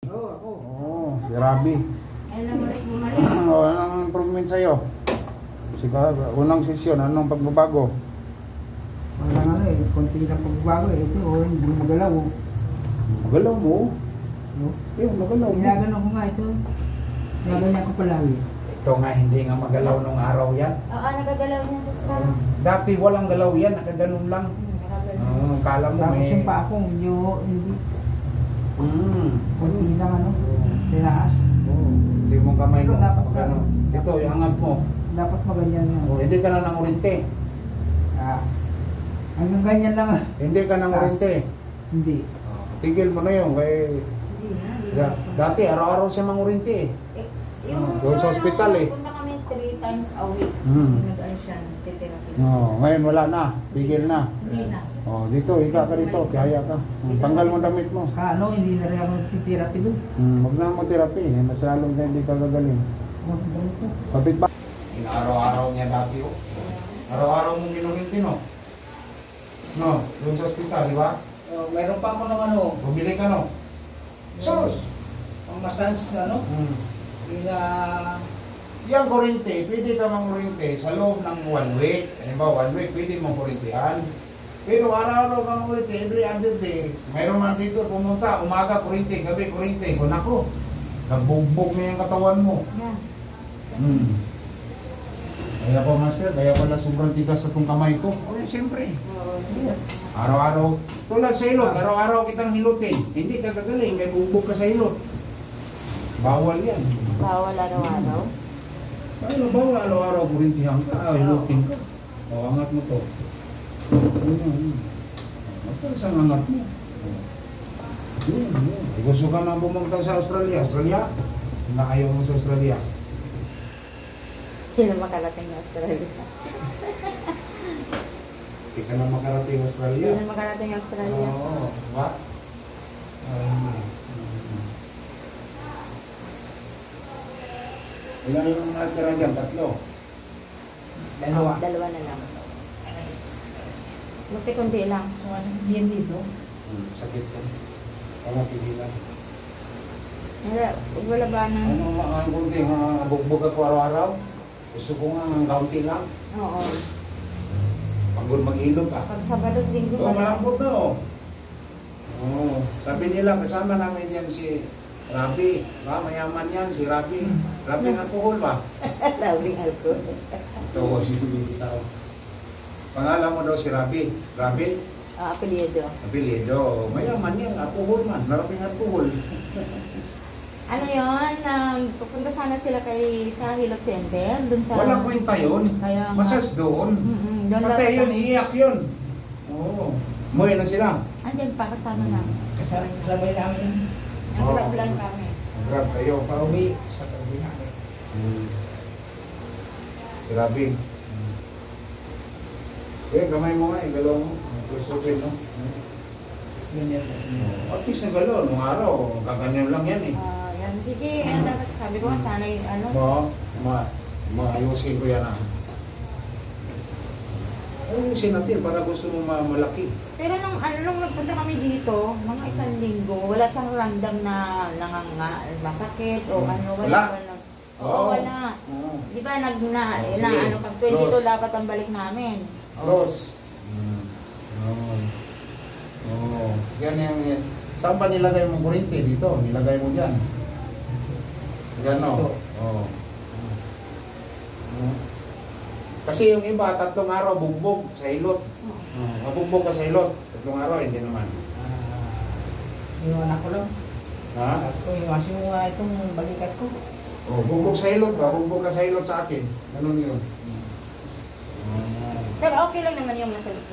Oo, ako. Oo, si Rabi. Anong improvement sa'yo? Unang sesyon, anong pagbabago? Walang konti lang pagbabago eh. Ito, hindi magalaw. Magalaw mo? No? Magalaw mo. Ginagano ko nga ito. Ginagano ko palagi. Ito nga, hindi nga magalaw nung araw yan. Oo, nagagalaw niya sa parang. Dati walang galaw yan, nakaganon lang. Kala mo Tapos may... yung pa ako, medyo hindi. Konti lang tinaas. Hindi mo kamay mo. Ito, dapat Magano. Ito, yung angat mo. Dapat maganyan yan. Hindi ka na nangurinte. Hanggang ganyan lang. Hindi ka nangurinte. Hindi. Tigil mo na yun. Kaya... Hindi na. Dati, araw-araw siya mangurinte. Doon sa ospital eh. Punta kami 3 times a week. Nag-ano siya, titherapy. Ngayon wala na. Tigil na. Hindi na. Dito, ika ka dito. Kaya ka. Tanggal mo damit mo. Hindi na rin ako titherapy doon. Huwag na mo therapy. Mas lalong na hindi ka gagaling. Kapit ba? Araw-araw niya dati oh. Araw-araw mong ginurinti no? No, doon sa ospital, di ba? Mayroon pa ako ng Bumili ka no? Sos! ang massage Yang kurente, pwede ka mangurinte sa loob ng 1 week. Ano ba, 1 week, pwede mong kurintihan. Pero araw-araw kang kurinte, every other day. Mayroon man dito pumunta, umaga kurinte, gabi kurinte. Kung ako, nagbugbog na yung katawan mo. Yan. Kaya po master, kaya pala sobrang tigas sa itong kamay ko. Siyempre. Yes. Araw-araw, tulad sa hilot, araw-araw kitang hilutin. Hindi ka gagaling, kaya bugbog ka sa hilot. Bawal yan. Bawal araw-araw. Ano bawal araw-araw kurintihan ka, hilutin ka. Angat mo to. Ano sa angat mo? Gusto ka nang pumunta sa Australia. Australia? Na ayaw mo sa Australia. Hindi na makarating na Australia. Hindi ka na makarating Australia. Hindi na makarating Australia. Oo. Ba? Ilan yung natira dyan? 3? Dalawa Na lang. Kunti-kunti lang. Sumasakit yan dito. Sakit ko. Pangatigilan. Wala ba na? Ano ang kunti? Bugbog ako araw-araw? Gusto ko nga ang kaunti lang. Oo. Pagod mag-ilog ah. Pag Sabado, Linggo. Malambot na oh. Sabi nila kasama namin yan si Rabi. Mayaman yan si Rabi. Rabi ng alcohol ba? Labing alcohol. Ito si Bilisaw. Pangalan mo daw si Rabi. Rabi? Apelyido. Apelyido. Mayaman yan. Alcohol man. Maraming alcohol. Ano yun? Pupunta sana sila sa Hilot Center. Dun sa... Walang kwenta yun. Kaya nga. Masas doon. Doon Patay yun. Iiyak yun. Oo. Muwi na sila. Andyan pa, kasama namin. Kasabay namin. Nag-grab lang kami. Grab kayo. Pauwi sa tabi namin. Grabe. Gamay mo nga. Galaw mo. Kusupin no? Ganyan. At least na galaw. Nung araw. Kaganyan lang yan eh. Yan. Sige, dapat sabi ko nga sana yung Maayusin ko yan ah. Ayusin natin para gusto mo malaki. Pero nung nagpunta kami dito, mga 1 linggo, wala siyang random na masakit o ano. Wala? Oo, wala. Di ba pag 22 dapat ang balik namin. Close. Yan yan. Saan pa nilagay mo kurente? Dito. Nilagay mo dyan. Gano? Kasi yung iba, 3 araw bugbog sa hilot. Mabugbog ka sa hilot. 3 araw, hindi naman. Yung anak ko lang. Ha? Iwasin mo nga itong balikat ko. Bugbog sa hilot ba? Bugbog ka sa hilot sa akin. Ganun yun. Pero okay lang naman yung massage.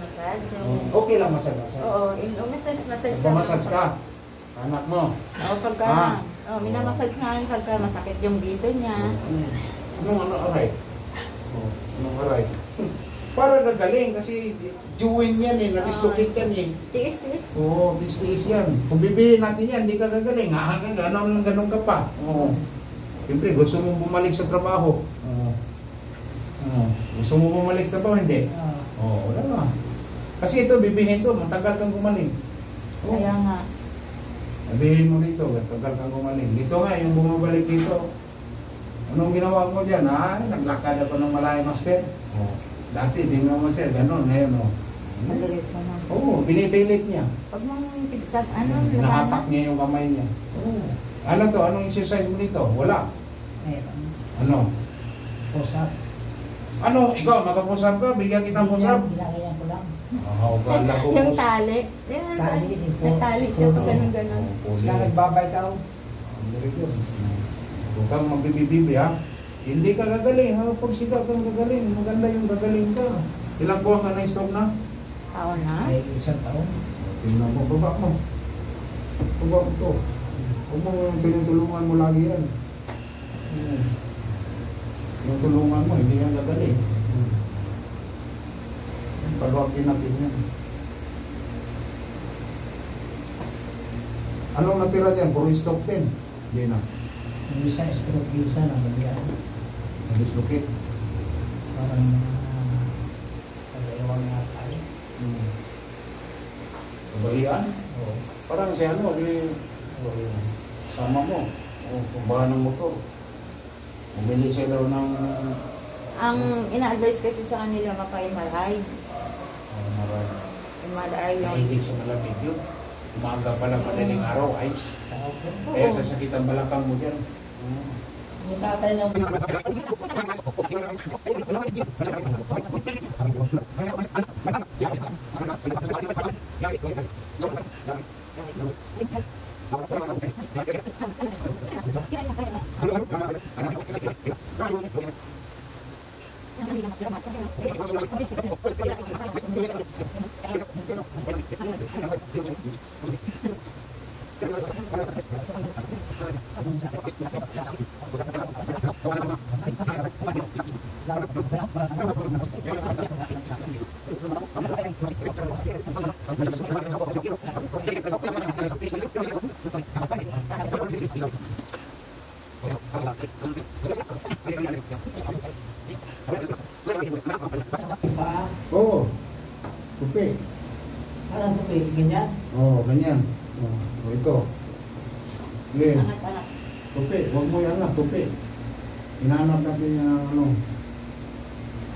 Okay lang massage. Oo, yung massage. Pamassage ka. Anak mo. Oo, pagka minamassage nga yun pagka masakit yung dito niya. Anong aray? Anong aray? Para gagaling kasi duwing yan eh, na-dislocate yan eh. Tiis. Oo, tiis yan. Kung bibiliin natin yan, hindi ka gagaling. Ganun ka pa. Siyempre, gusto mong bumalik sa trabaho. Gusto mo bumalik sa trabaho, hindi? Wala na. Kasi ito, bibihin to, matagal kang gumaling. Kaya nga. Sabihin mo dito, tagal kang gumaling. Dito nga, yung bumabalik dito. Anong ginawa mo dyan? Naglakad ako ng malayo, master. Oh. Dati, di mo master, gano'n. Ngayon, oh. Maliit mo na. Oo, binibilit niya. Pag mong pigtag, ano, Hinahapak niya yung kamay niya. Oo. Ano to? Anong exercise mo dito? Wala. Meron. Ano? Pusap. Ano? Ikaw, makapusap ka? Bigyan kitang pusap? Ginagayan ko lang. Kala ko. Yung tali. Yan, Tali, may tali siya pag ganun-ganun. Sila nagbabay ka. Very good. Huwag kang magbibibibi, ha? Hindi ka gagaling, ha? Pag sigaw kang gagaling, maganda yung gagaling ka. Ilang buwan ka na-stop na? Taon na? Ay, isang taon. Tingnan mo, baba mo. Baba mo to. Huwag mong tinutulungan mo lagi yan. Yung tulungan mo, hindi yan gagaling. Paluapin natin yan. Anong natira dyan? Puro stop 10. Hindi na. Yung isa, stroke yung isa na magyan. Nadislocate. Parang sa dalawang nga tayo. Kabalian? Oo. Parang si ano, di sama mo. O, kumbahan ng motor. Bumili siya daw ng Ang ina-advise kasi sa kanila mapa-MRI. marami. MRI yung... Nahilig sa malamig yun. Umaga pa lang madaling araw, ice. Kaya sasakitan balakang mo dyan. Yung tatay ng... Oo. Tupi. Parang tupi, ganyan. Oo, ganyan. Oo, ito. Lin. Angat-angat. Tupi. Huwag mo yan lang, tupi. Hinahanap natin yung ano.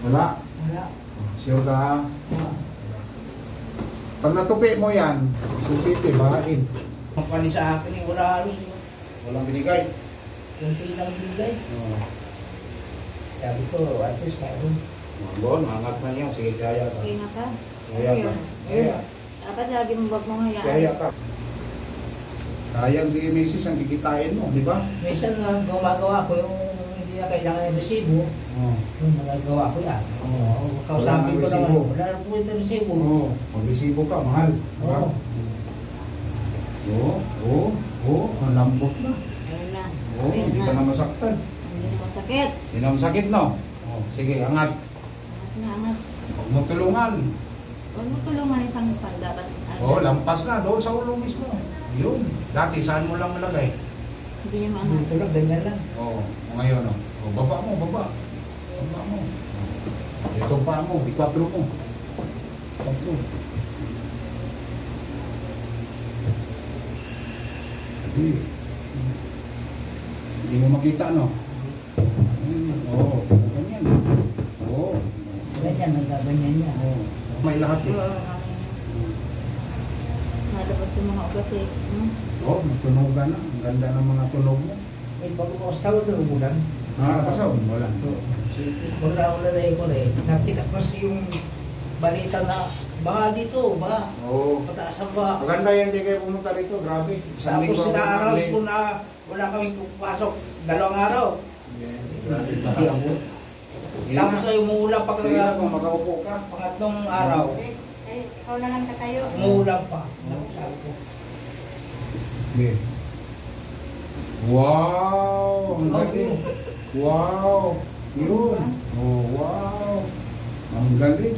Wala. Wala. Sure ka ha? Wala. Pag natupi mo yan, susiti, bahain. Ang pani sa akin, wala halos. Walang binigay. Kunti lang bigay. Oo. Sabi ko, at least meron. Bon, angat na niya. Sige, kaya ka. Okay na ka? Kaya ka. Kaya. Dapat lagi mo wag mong hayaan. Kaya ka. Sayang di misis ang kikitain mo, di ba? Minsan gumagawa ko yung hindi na kailangan ng resibo. Oo. Yung magagawa ko yan. Oo. Kausapin ko Wala nang naman. resibo. Wala na po ito resibo. Oo. Mag-resibo ka, mahal. Diba? Oo. Oo. Oo. Oo. Ang lambot na. Ayun na. Oo. Ayun Hindi ka na masaktan. Hindi na masakit. Hindi na masakit, no? Oo. Sige, angat. Angat. Huwag mo tulungan. Huwag mo tulungan isang tanda. Oo, lampas na. Doon sa ulo mismo. Yun. Dati, saan mo lang malagay? Hindi niya maangat. Dito lang, ganyan lang. Oo. Ngayon, no? O, baba mo, baba. Baba mo. Ito pa mo, ikwatro mo. Tatlo. Hindi mo makita, no? Oo, ganyan. Oo. Ganyan, nagaganyan niya. Oo. May lahat eh. Oo, nalabas yung mga ugat eh. Oo, tunugan na. Ang ganda ng mga tunog mo. Eh, bago ko sa ulo, umulan. Nakakasaw, wala. Wala na ko eh. Nakita ko kasi yung balita na baha dito, baha. Oo. Pataas ang baha. Maganda yan, hindi kayo pumunta rito. Grabe. Isang Tapos linggo ako sina-announce nakali. ko na wala kaming pasok 2 araw. Grabe. Hindi ako. Tapos ay umuulan pa Sige na kung makaupo ka. pangatlong araw. Ikaw na lang katayo. Umuulan pa. Sabi ko. Okay. Wow! Ang galing. Wow! Yun. Oh, wow! Ang galing.